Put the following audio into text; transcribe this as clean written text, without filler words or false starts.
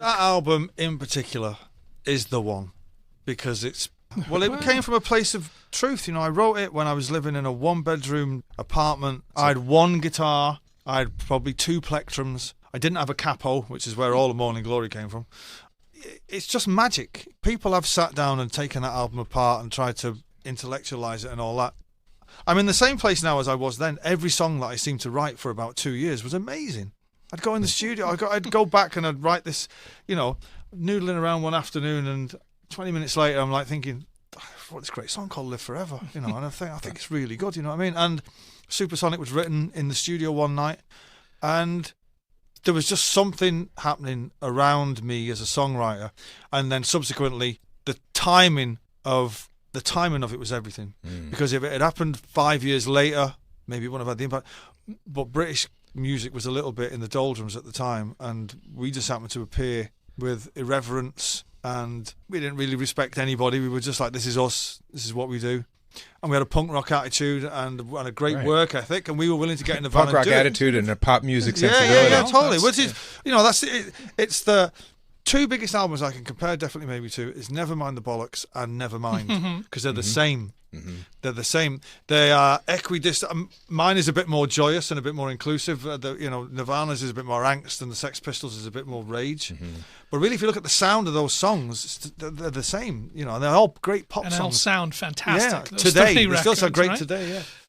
That album in particular is the one because it came from a place of truth. You know, I wrote it when I was living in a one-bedroom apartment. I had one guitar. I had probably two plectrums. I didn't have a capo, which is where all the Morning Glory came from. It's just magic. People have sat down and taken that album apart and tried to intellectualize it and all that. I'm in the same place now as I was then. Every song that I seemed to write for about 2 years was amazing. I'd go in the studio, I'd go back and I'd write this, you know, noodling around one afternoon, and 20 minutes later I'm like thinking, what this great song called Live Forever, you know, and I think it's really good, you know what I mean? And Supersonic was written in the studio one night, and there was just something happening around me as a songwriter, and then subsequently the timing of it was everything. Because if it had happened 5 years later, maybe it wouldn't have had the impact. But British music was a little bit in the doldrums at the time, and we just happened to appear with irreverence, and we didn't really respect anybody. We were just like, this is us, this is what we do. And we had a punk rock attitude and a great work ethic, and we were willing to get in the van punk rock and do attitude and a pop music sensibility. Yeah, totally. Which is, you know, that's it. It's the two biggest albums I can compare definitely maybe to is Nevermind the Bollocks and Nevermind, because they're the same. They're the same. They are equidistant. Mine is a bit more joyous and a bit more inclusive. Nirvana's is a bit more angst, and the Sex Pistols is a bit more rage. But really, if you look at the sound of those songs, they're the same. You know, and they're all great pop songs. And they all sound fantastic. Yeah, today. They records, still sound great right? today, yeah.